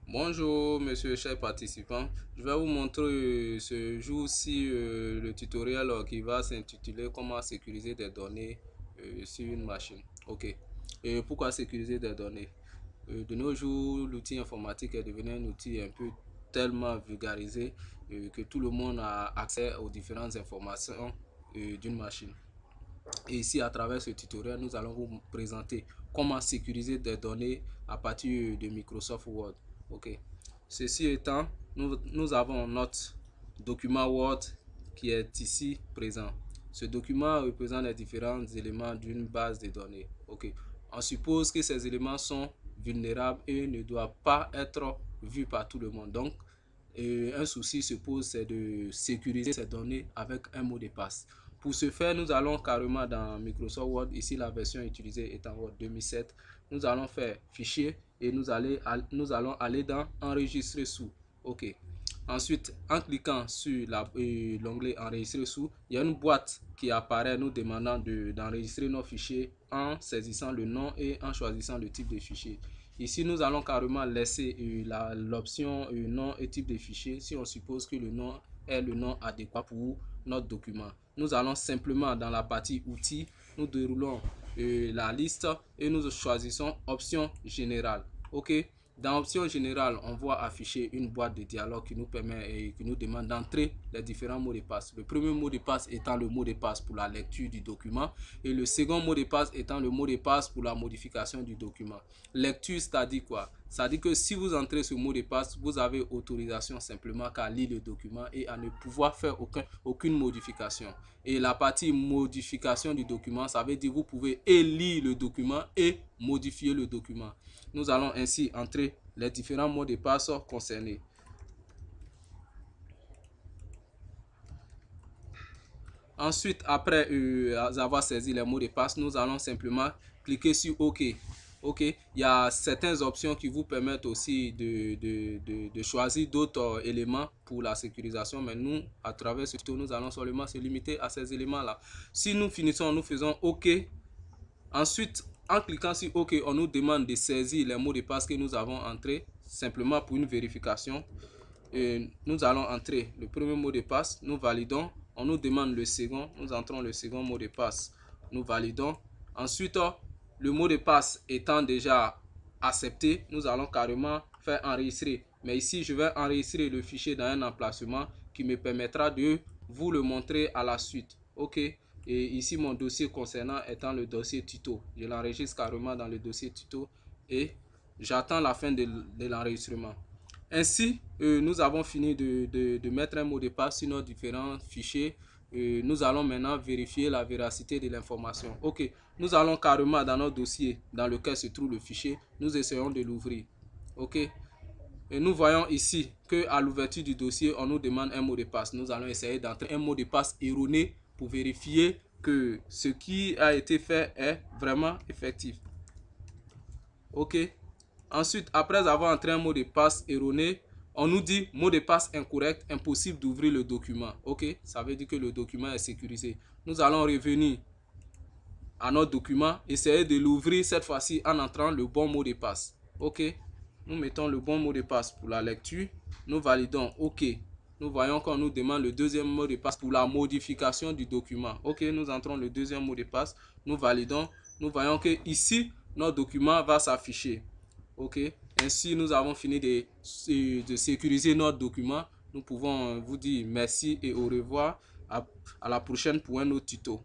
Bonjour, monsieur cher participant. Je vais vous montrer ce jour-ci le tutoriel qui va s'intituler Comment sécuriser des données sur une machine. Ok. Et pourquoi sécuriser des données? De nos jours, l'outil informatique est devenu un outil un peu tellement vulgarisé que tout le monde a accès aux différentes informations d'une machine. Et ici, à travers ce tutoriel, nous allons vous présenter comment sécuriser des données à partir de Microsoft Word. Ok. Ceci étant, nous avons notre document Word qui est ici présent. Ce document représente les différents éléments d'une base de données. Ok. On suppose que ces éléments sont vulnérables et ne doivent pas être vus par tout le monde. Donc, un souci se pose, c'est de sécuriser ces données avec un mot de passe. Pour ce faire, nous allons carrément dans Microsoft Word. Ici, la version utilisée est en Word 2007. Nous allons faire fichier et nous allons aller dans enregistrer sous. OK. Ensuite, en cliquant sur l'onglet enregistrer sous, il y a une boîte qui apparaît nous demandant d'enregistrer nos fichiers en saisissant le nom et en choisissant le type de fichier. Ici, nous allons carrément laisser l'option nom et type de fichier si on suppose que le nom est le nom adéquat pour notre document. Nous allons simplement dans la partie outils, nous déroulons la liste et nous choisissons option générale. OK. Dans option générale, on voit afficher une boîte de dialogue qui nous permet et qui nous demande d'entrer les différents mots de passe. Le premier mot de passe étant le mot de passe pour la lecture du document et le second mot de passe étant le mot de passe pour la modification du document. Lecture, c'est-à-dire quoi? C'est-à-dire que si vous entrez ce mot de passe, vous avez autorisation simplement qu'à lire le document et à ne pouvoir faire aucune modification. Et la partie modification du document, ça veut dire que vous pouvez lire le document et modifier le document. Nous allons ainsi entrer les différents mots de passe concernés. Ensuite, après avoir saisi les mots de passe, nous allons simplement cliquer sur OK. OK, il y a certaines options qui vous permettent aussi de choisir d'autres éléments pour la sécurisation, mais nous, à travers ce tuto, nous allons seulement se limiter à ces éléments-là. Si nous finissons, nous faisons OK. Ensuite, en cliquant sur OK, on nous demande de saisir les mots de passe que nous avons entrés, simplement pour une vérification. Et nous allons entrer le premier mot de passe, nous validons. On nous demande le second, nous entrons le second mot de passe, nous validons. Ensuite, le mot de passe étant déjà accepté, nous allons carrément faire enregistrer. Mais ici, je vais enregistrer le fichier dans un emplacement qui me permettra de vous le montrer à la suite. OK. Et ici, mon dossier concernant étant le dossier tuto. Je l'enregistre carrément dans le dossier tuto et j'attends la fin de l'enregistrement. Ainsi, nous avons fini de mettre un mot de passe sur nos différents fichiers. Nous allons maintenant vérifier la véracité de l'information. OK, nous allons carrément dans notre dossier dans lequel se trouve le fichier. Nous essayons de l'ouvrir. OK. Et nous voyons ici qu'à l'ouverture du dossier, on nous demande un mot de passe. Nous allons essayer d'entrer un mot de passe erroné pour vérifier que ce qui a été fait est vraiment effectif. OK. Ensuite, après avoir entré un mot de passe erroné, on nous dit mot de passe incorrect, impossible d'ouvrir le document. OK, ça veut dire que le document est sécurisé. Nous allons revenir à notre document, essayer de l'ouvrir cette fois-ci en entrant le bon mot de passe. OK, nous mettons le bon mot de passe pour la lecture. Nous validons OK. Nous voyons qu'on nous demande le deuxième mot de passe pour la modification du document. OK, nous entrons le deuxième mot de passe. Nous validons. Nous voyons que ici, notre document va s'afficher. OK, ainsi nous avons fini de sécuriser notre document. Nous pouvons vous dire merci et au revoir. À la prochaine pour un autre tuto.